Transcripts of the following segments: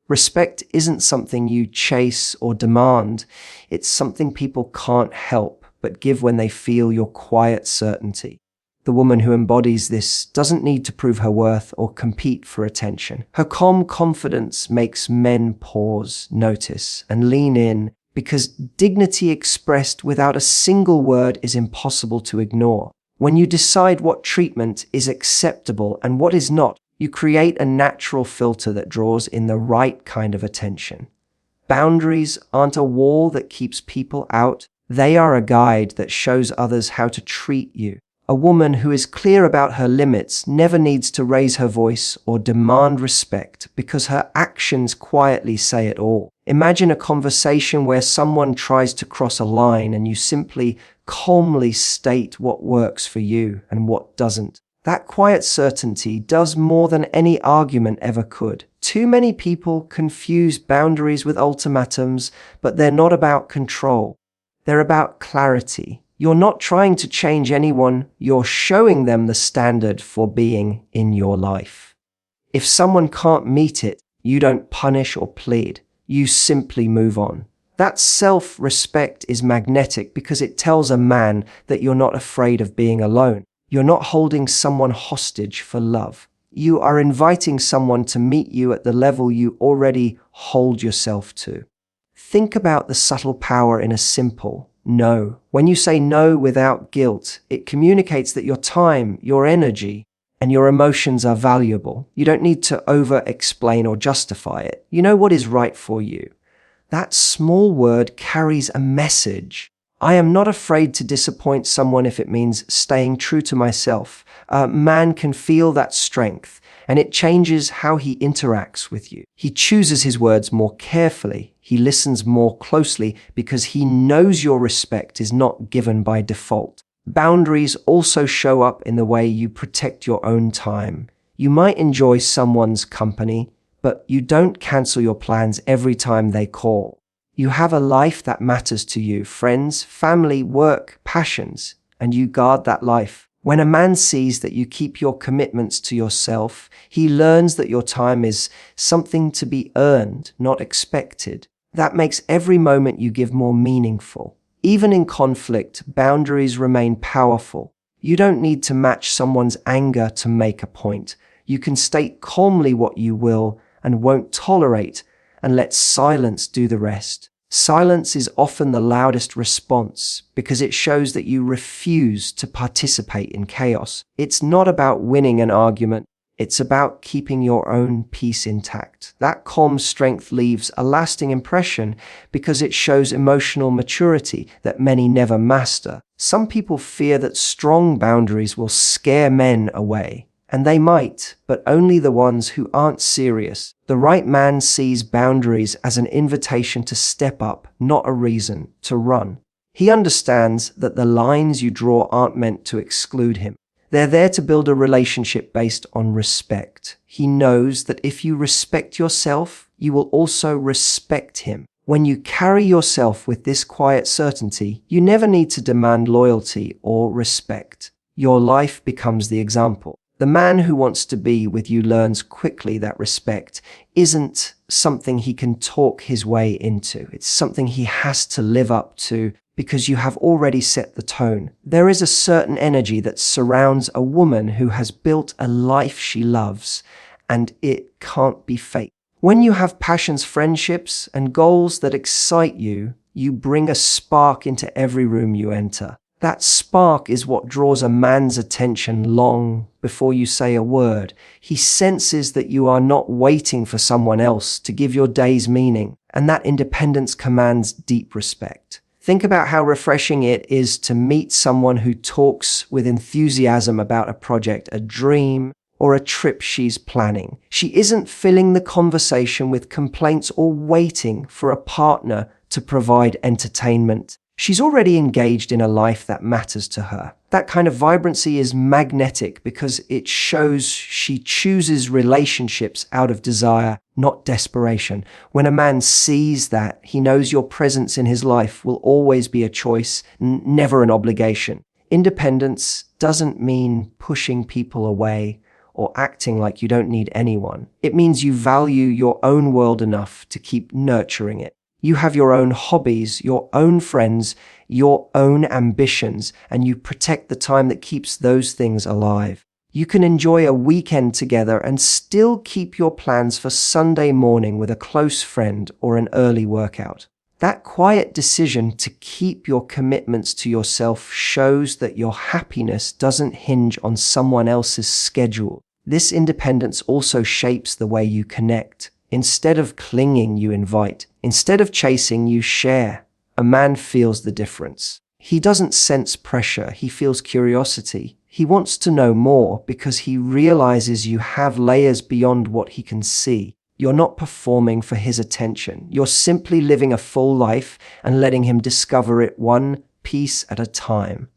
Respect isn't something you chase or demand. It's something people can't help but give when they feel your quiet certainty. The woman who embodies this doesn't need to prove her worth or compete for attention. Her calm confidence makes men pause, notice, and lean in, because dignity expressed without a single word is impossible to ignore. When you decide what treatment is acceptable and what is not, you create a natural filter that draws in the right kind of attention. Boundaries aren't a wall that keeps people out. They are a guide that shows others how to treat you. A woman who is clear about her limits never needs to raise her voice or demand respect because her actions quietly say it all. Imagine a conversation where someone tries to cross a line and you simply calmly state what works for you and what doesn't. That quiet certainty does more than any argument ever could. Too many people confuse boundaries with ultimatums, but they're not about control. They're about clarity. You're not trying to change anyone, you're showing them the standard for being in your life. If someone can't meet it, you don't punish or plead. You simply move on. That self-respect is magnetic because it tells a man that you're not afraid of being alone. You're not holding someone hostage for love. You are inviting someone to meet you at the level you already hold yourself to. Think about the subtle power in a simple no. When you say no without guilt, it communicates that your time, your energy, and your emotions are valuable. You don't need to over-explain or justify it. You know what is right for you. That small word carries a message. I am not afraid to disappoint someone if it means staying true to myself. A man can feel that strength, and it changes how he interacts with you. He chooses his words more carefully. He listens more closely because he knows your respect is not given by default. Boundaries also show up in the way you protect your own time. You might enjoy someone's company, but you don't cancel your plans every time they call. You have a life that matters to you, friends, family, work, passions, and you guard that life. When a man sees that you keep your commitments to yourself, he learns that your time is something to be earned, not expected. That makes every moment you give more meaningful. Even in conflict, boundaries remain powerful. You don't need to match someone's anger to make a point. You can state calmly what you will and won't tolerate, and let silence do the rest. Silence is often the loudest response because it shows that you refuse to participate in chaos. It's not about winning an argument. It's about keeping your own peace intact. That calm strength leaves a lasting impression because it shows emotional maturity that many never master. Some people fear that strong boundaries will scare men away. And they might, but only the ones who aren't serious. The right man sees boundaries as an invitation to step up, not a reason to run. He understands that the lines you draw aren't meant to exclude him. They're there to build a relationship based on respect. He knows that if you respect yourself, you will also respect him. When you carry yourself with this quiet certainty, you never need to demand loyalty or respect. Your life becomes the example. The man who wants to be with you learns quickly that respect isn't something he can talk his way into. It's something he has to live up to because you have already set the tone. There is a certain energy that surrounds a woman who has built a life she loves, and it can't be faked. When you have passions, friendships, and goals that excite you, you bring a spark into every room you enter. That spark is what draws a man's attention long before you say a word. He senses that you are not waiting for someone else to give your days meaning, and that independence commands deep respect. Think about how refreshing it is to meet someone who talks with enthusiasm about a project, a dream, or a trip she's planning. She isn't filling the conversation with complaints or waiting for a partner to provide entertainment. She's already engaged in a life that matters to her. That kind of vibrancy is magnetic because it shows she chooses relationships out of desire, not desperation. When a man sees that, he knows your presence in his life will always be a choice, never an obligation. Independence doesn't mean pushing people away or acting like you don't need anyone. It means you value your own world enough to keep nurturing it. You have your own hobbies, your own friends, your own ambitions, and you protect the time that keeps those things alive. You can enjoy a weekend together and still keep your plans for Sunday morning with a close friend or an early workout. That quiet decision to keep your commitments to yourself shows that your happiness doesn't hinge on someone else's schedule. This independence also shapes the way you connect. Instead of clinging, you invite. Instead of chasing, you share. A man feels the difference. He doesn't sense pressure, he feels curiosity. He wants to know more because he realizes you have layers beyond what he can see. You're not performing for his attention. You're simply living a full life and letting him discover it one piece at a time.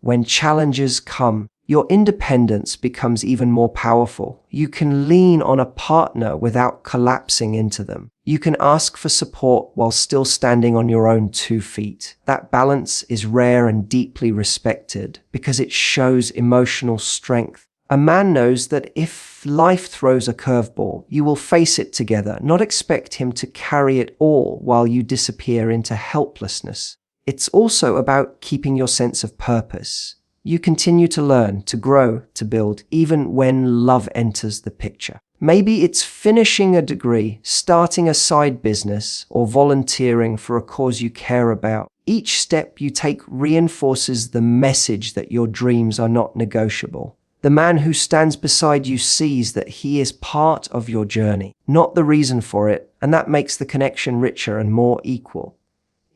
When challenges come, your independence becomes even more powerful. You can lean on a partner without collapsing into them. You can ask for support while still standing on your own 2 feet. That balance is rare and deeply respected because it shows emotional strength. A man knows that if life throws a curveball, you will face it together, not expect him to carry it all while you disappear into helplessness. It's also about keeping your sense of purpose. You continue to learn, to grow, to build, even when love enters the picture. Maybe it's finishing a degree, starting a side business, or volunteering for a cause you care about. Each step you take reinforces the message that your dreams are not negotiable. The man who stands beside you sees that he is part of your journey, not the reason for it, and that makes the connection richer and more equal.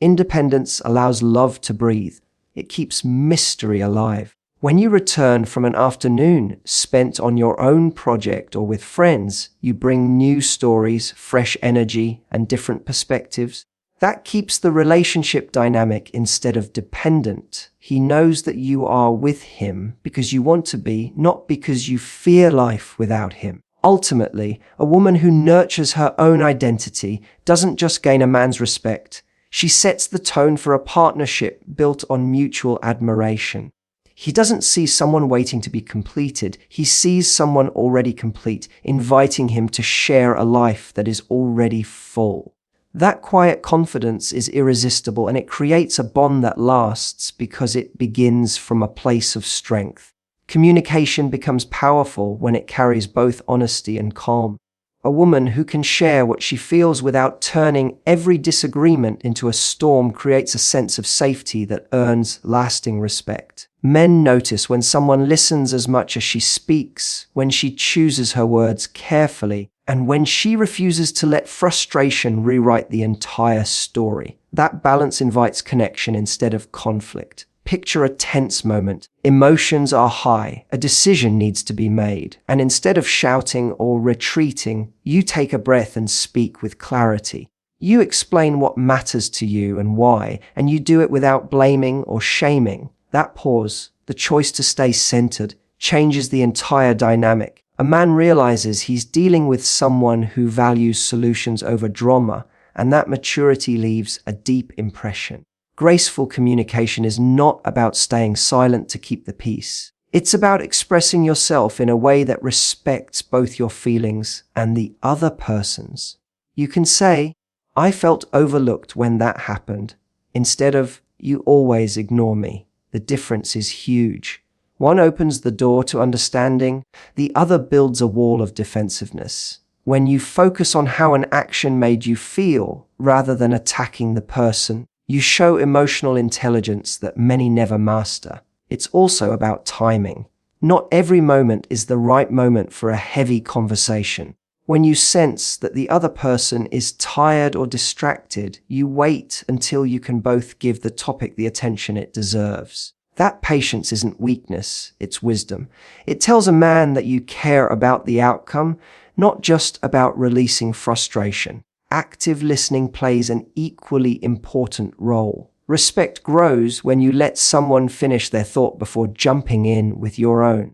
Independence allows love to breathe. It keeps mystery alive. When you return from an afternoon spent on your own project or with friends, you bring new stories, fresh energy, and different perspectives. That keeps the relationship dynamic instead of dependent. He knows that you are with him because you want to be, not because you fear life without him. Ultimately, a woman who nurtures her own identity doesn't just gain a man's respect. She sets the tone for a partnership built on mutual admiration. He doesn't see someone waiting to be completed. He sees someone already complete, inviting him to share a life that is already full. That quiet confidence is irresistible, and it creates a bond that lasts because it begins from a place of strength. Communication becomes powerful when it carries both honesty and calm. A woman who can share what she feels without turning every disagreement into a storm creates a sense of safety that earns lasting respect. Men notice when someone listens as much as she speaks, when she chooses her words carefully, and when she refuses to let frustration rewrite the entire story. That balance invites connection instead of conflict. Picture a tense moment. Emotions are high. A decision needs to be made. And instead of shouting or retreating, you take a breath and speak with clarity. You explain what matters to you and why, and you do it without blaming or shaming. That pause, the choice to stay centered, changes the entire dynamic. A man realizes he's dealing with someone who values solutions over drama, and that maturity leaves a deep impression. Graceful communication is not about staying silent to keep the peace. It's about expressing yourself in a way that respects both your feelings and the other person's. You can say, "I felt overlooked when that happened," instead of, "You always ignore me." The difference is huge. One opens the door to understanding, the other builds a wall of defensiveness. When you focus on how an action made you feel, rather than attacking the person, you show emotional intelligence that many never master. It's also about timing. Not every moment is the right moment for a heavy conversation. When you sense that the other person is tired or distracted, you wait until you can both give the topic the attention it deserves. That patience isn't weakness, it's wisdom. It tells a man that you care about the outcome, not just about releasing frustration. Active listening plays an equally important role. Respect grows when you let someone finish their thought before jumping in with your own.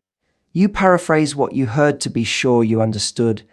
You paraphrase what you heard to be sure you understood.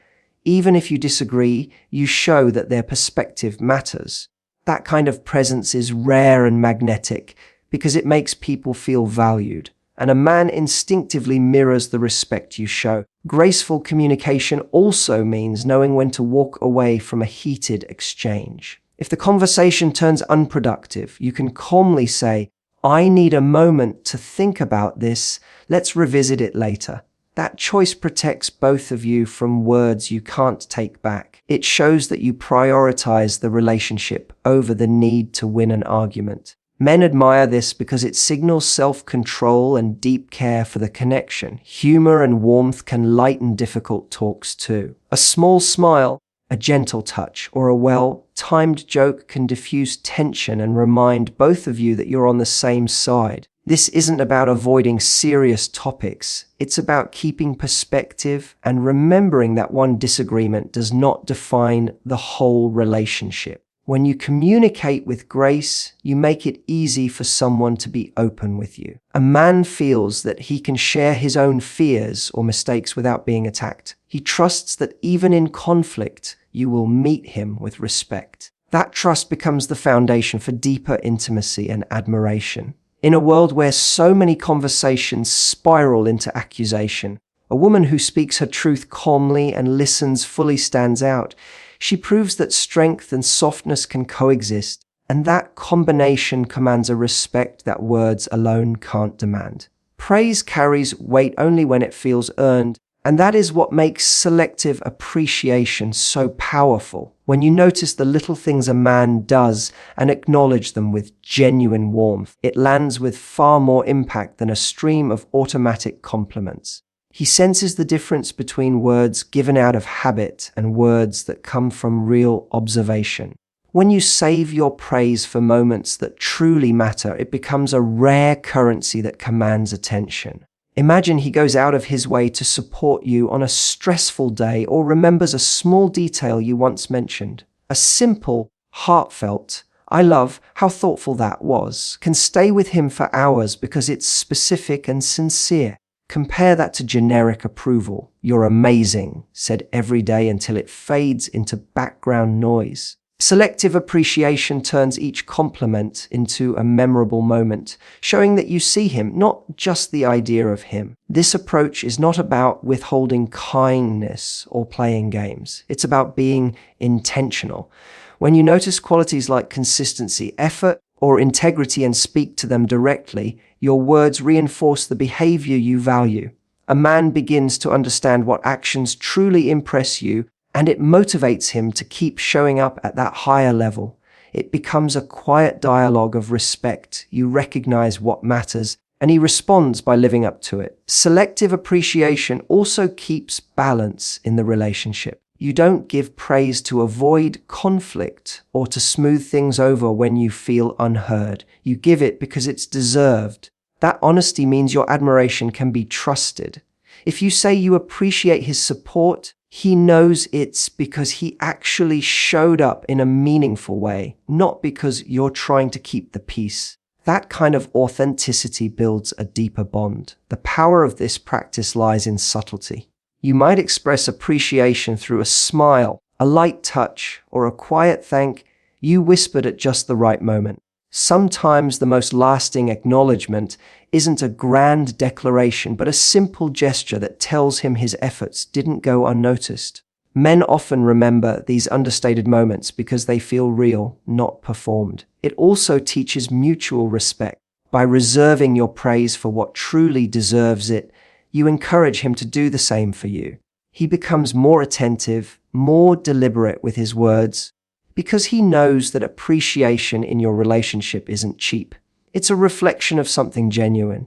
Even if you disagree, you show that their perspective matters. That kind of presence is rare and magnetic because it makes people feel valued. and a man instinctively mirrors the respect you show. Graceful communication also means knowing when to walk away from a heated exchange. If the conversation turns unproductive, you can calmly say, "I need a moment to think about this. Let's revisit it later." That choice protects both of you from words you can't take back. It shows that you prioritize the relationship over the need to win an argument. Men admire this because it signals self-control and deep care for the connection. Humor and warmth can lighten difficult talks too. A small smile, a gentle touch, or a well-timed joke can diffuse tension and remind both of you that you're on the same side. This isn't about avoiding serious topics. It's about keeping perspective and remembering that one disagreement does not define the whole relationship. When you communicate with grace, you make it easy for someone to be open with you. A man feels that he can share his own fears or mistakes without being attacked. He trusts that even in conflict, you will meet him with respect. That trust becomes the foundation for deeper intimacy and admiration. In a world where so many conversations spiral into accusation, a woman who speaks her truth calmly and listens fully stands out. She proves that strength and softness can coexist, and that combination commands a respect that words alone can't demand. Praise carries weight only when it feels earned, and that is what makes selective appreciation so powerful. When you notice the little things a man does and acknowledge them with genuine warmth, it lands with far more impact than a stream of automatic compliments. He senses the difference between words given out of habit and words that come from real observation. When you save your praise for moments that truly matter, it becomes a rare currency that commands attention. Imagine he goes out of his way to support you on a stressful day or remembers a small detail you once mentioned. A simple, heartfelt, "I love how thoughtful that was," can stay with him for hours because it's specific and sincere. Compare that to generic approval. "You're amazing," said every day until it fades into background noise. Selective appreciation turns each compliment into a memorable moment, showing that you see him, not just the idea of him. This approach is not about withholding kindness or playing games. It's about being intentional. When you notice qualities like consistency, effort, or integrity and speak to them directly, your words reinforce the behavior you value. A man begins to understand what actions truly impress you, and it motivates him to keep showing up at that higher level. It becomes a quiet dialogue of respect. You recognize what matters, and he responds by living up to it. Selective appreciation also keeps balance in the relationship. You don't give praise to avoid conflict or to smooth things over when you feel unheard. You give it because it's deserved. That honesty means your admiration can be trusted. If you say you appreciate his support, he knows it's because he actually showed up in a meaningful way, not because you're trying to keep the peace. That kind of authenticity builds a deeper bond. The power of this practice lies in subtlety. You might express appreciation through a smile, a light touch, or a quiet thank you whispered at just the right moment. Sometimes the most lasting acknowledgement isn't a grand declaration, but a simple gesture that tells him his efforts didn't go unnoticed. Men often remember these understated moments because they feel real, not performed. It also teaches mutual respect. By reserving your praise for what truly deserves it, you encourage him to do the same for you. He becomes more attentive, more deliberate with his words, because he knows that appreciation in your relationship isn't cheap. It's a reflection of something genuine.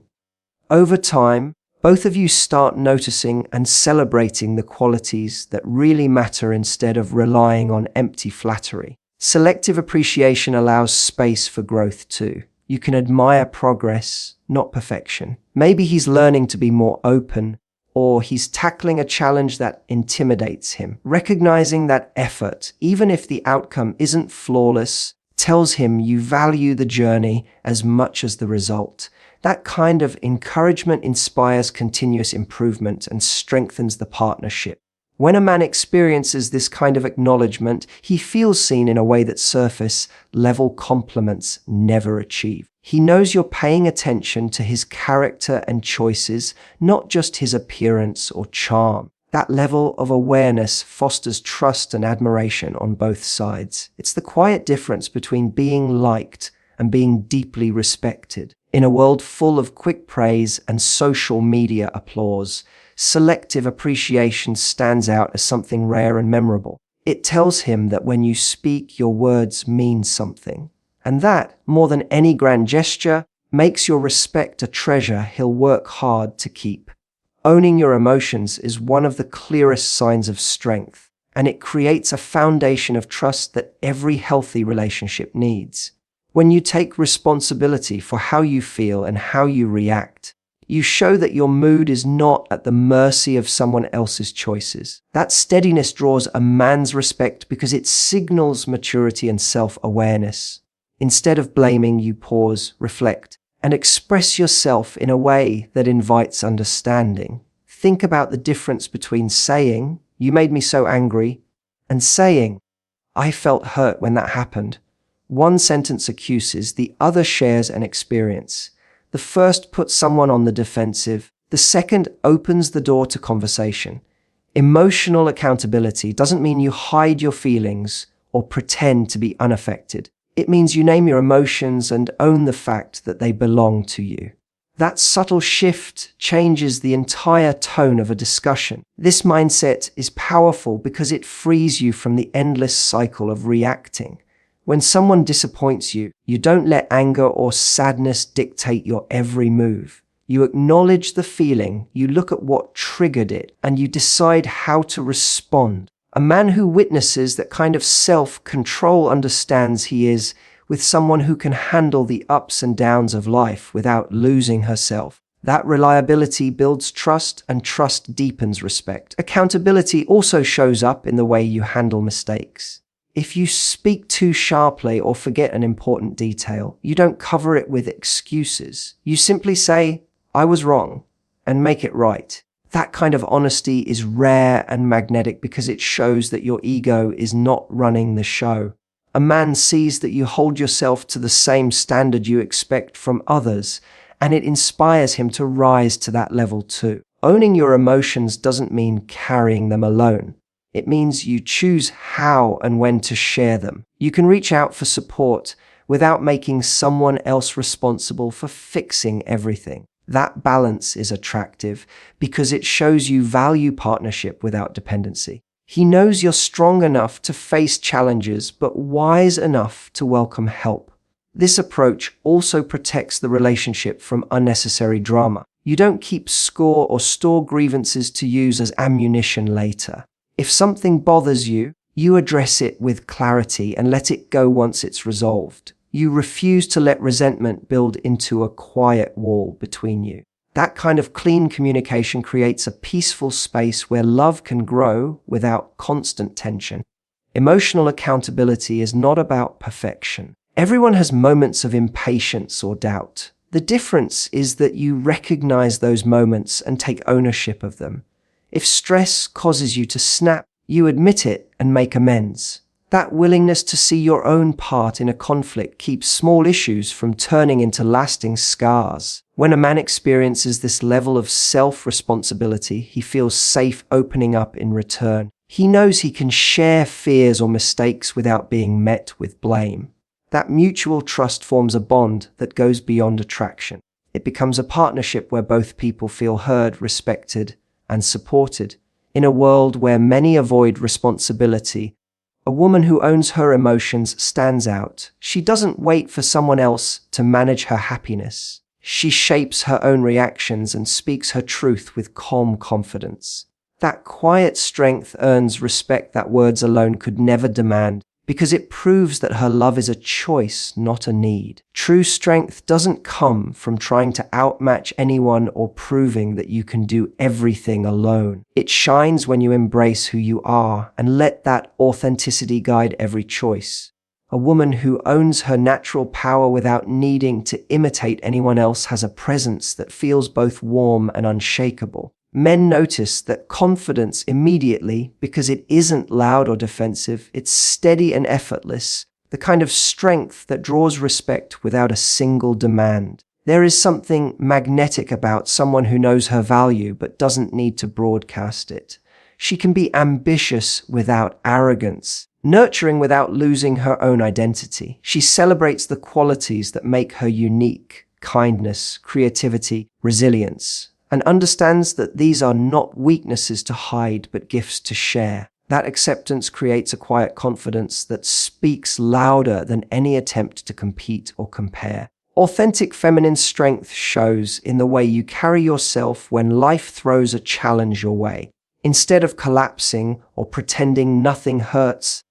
Over time, both of you start noticing and celebrating the qualities that really matter instead of relying on empty flattery. Selective appreciation allows space for growth too. You can admire progress, not perfection. Maybe he's learning to be more open, or he's tackling a challenge that intimidates him. Recognizing that effort, even if the outcome isn't flawless, tells him you value the journey as much as the result. That kind of encouragement inspires continuous improvement and strengthens the partnership. When a man experiences this kind of acknowledgement, he feels seen in a way that surface-level compliments never achieve. He knows you're paying attention to his character and choices, not just his appearance or charm. That level of awareness fosters trust and admiration on both sides. It's the quiet difference between being liked and being deeply respected. In a world full of quick praise and social media applause, selective appreciation stands out as something rare and memorable. It tells him that when you speak, your words mean something. And that, more than any grand gesture, makes your respect a treasure he'll work hard to keep. Owning your emotions is one of the clearest signs of strength, and it creates a foundation of trust that every healthy relationship needs. When you take responsibility for how you feel and how you react, you show that your mood is not at the mercy of someone else's choices. That steadiness draws a man's respect because it signals maturity and self-awareness. Instead of blaming, you pause, reflect, and express yourself in a way that invites understanding. Think about the difference between saying, "You made me so angry," and saying, "I felt hurt when that happened." One sentence accuses, the other shares an experience. The first puts someone on the defensive. The second opens the door to conversation. Emotional accountability doesn't mean you hide your feelings or pretend to be unaffected. It means you name your emotions and own the fact that they belong to you. That subtle shift changes the entire tone of a discussion. This mindset is powerful because it frees you from the endless cycle of reacting. When someone disappoints you, you don't let anger or sadness dictate your every move. You acknowledge the feeling, you look at what triggered it, and you decide how to respond. A man who witnesses that kind of self-control understands he is with someone who can handle the ups and downs of life without losing herself. That reliability builds trust, and trust deepens respect. Accountability also shows up in the way you handle mistakes. If you speak too sharply or forget an important detail, you don't cover it with excuses. You simply say, "I was wrong," and make it right. That kind of honesty is rare and magnetic because it shows that your ego is not running the show. A man sees that you hold yourself to the same standard you expect from others, and it inspires him to rise to that level too. Owning your emotions doesn't mean carrying them alone. It means you choose how and when to share them. You can reach out for support without making someone else responsible for fixing everything. That balance is attractive because it shows you value partnership without dependency. He knows you're strong enough to face challenges, but wise enough to welcome help. This approach also protects the relationship from unnecessary drama. You don't keep score or store grievances to use as ammunition later. If something bothers you, you address it with clarity and let it go once it's resolved. You refuse to let resentment build into a quiet wall between you. That kind of clean communication creates a peaceful space where love can grow without constant tension. Emotional accountability is not about perfection. Everyone has moments of impatience or doubt. The difference is that you recognize those moments and take ownership of them. If stress causes you to snap, you admit it and make amends. That willingness to see your own part in a conflict keeps small issues from turning into lasting scars. When a man experiences this level of self-responsibility, he feels safe opening up in return. He knows he can share fears or mistakes without being met with blame. That mutual trust forms a bond that goes beyond attraction. It becomes a partnership where both people feel heard, respected, and supported. In a world where many avoid responsibility, a woman who owns her emotions stands out. She doesn't wait for someone else to manage her happiness. She shapes her own reactions and speaks her truth with calm confidence. That quiet strength earns respect that words alone could never demand, because it proves that her love is a choice, not a need. True strength doesn't come from trying to outmatch anyone or proving that you can do everything alone. It shines when you embrace who you are and let that authenticity guide every choice. A woman who owns her natural power without needing to imitate anyone else has a presence that feels both warm and unshakable. Men notice that confidence immediately because it isn't loud or defensive, it's steady and effortless, the kind of strength that draws respect without a single demand. There is something magnetic about someone who knows her value but doesn't need to broadcast it. She can be ambitious without arrogance, nurturing without losing her own identity. She celebrates the qualities that make her unique: kindness, creativity, resilience, and understands that these are not weaknesses to hide but gifts to share. That acceptance creates a quiet confidence that speaks louder than any attempt to compete or compare. Authentic feminine strength shows in the way you carry yourself when life throws a challenge your way. Instead of collapsing or pretending nothing hurts,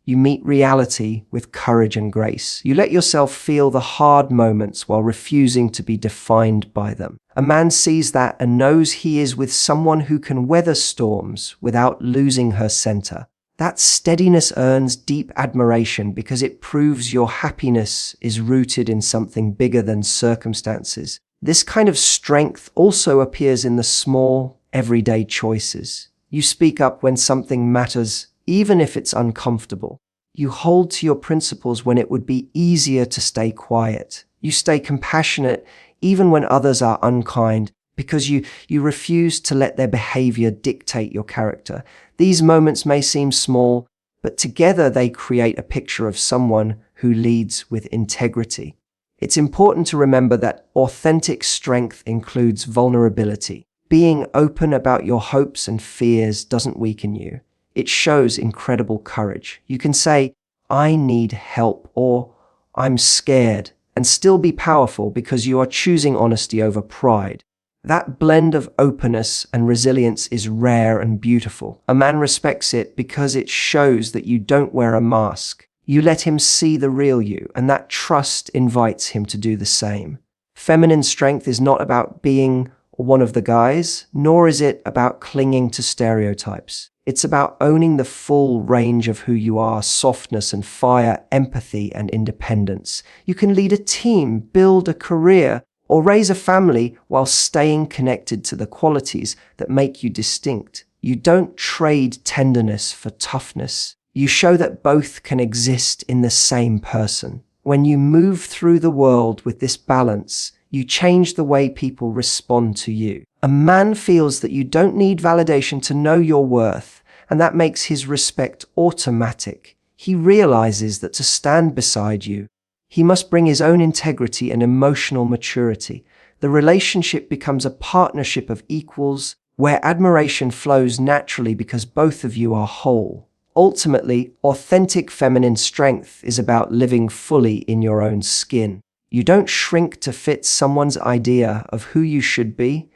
you meet reality with courage and grace. You let yourself feel the hard moments while refusing to be defined by them. A man sees that and knows he is with someone who can weather storms without losing her center. That steadiness earns deep admiration because it proves your happiness is rooted in something bigger than circumstances. This kind of strength also appears in the small, everyday choices. You speak up when something matters, even if it's uncomfortable. You hold to your principles when it would be easier to stay quiet. You stay compassionate even when others are unkind because you refuse to let their behavior dictate your character. These moments may seem small, but together they create a picture of someone who leads with integrity. It's important to remember that authentic strength includes vulnerability. Being open about your hopes and fears doesn't weaken you. It shows incredible courage. You can say, "I need help," or "I'm scared," and still be powerful because you are choosing honesty over pride. That blend of openness and resilience is rare and beautiful. A man respects it because it shows that you don't wear a mask. You let him see the real you, and that trust invites him to do the same. Feminine strength is not about being one of the guys, nor is it about clinging to stereotypes. It's about owning the full range of who you are: softness and fire, empathy and independence. You can lead a team, build a career, or raise a family while staying connected to the qualities that make you distinct. You don't trade tenderness for toughness. You show that both can exist in the same person. When you move through the world with this balance, you change the way people respond to you. A man feels that you don't need validation to know your worth, and that makes his respect automatic. He realizes that to stand beside you, he must bring his own integrity and emotional maturity. The relationship becomes a partnership of equals, where admiration flows naturally because both of you are whole. Ultimately, authentic feminine strength is about living fully in your own skin. You don't shrink to fit someone's idea of who you should be,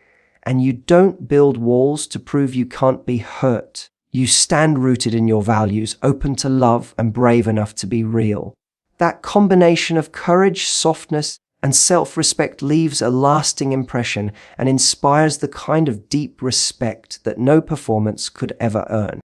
and you don't build walls to prove you can't be hurt. You stand rooted in your values, open to love and brave enough to be real. That combination of courage, softness, and self-respect leaves a lasting impression and inspires the kind of deep respect that no performance could ever earn.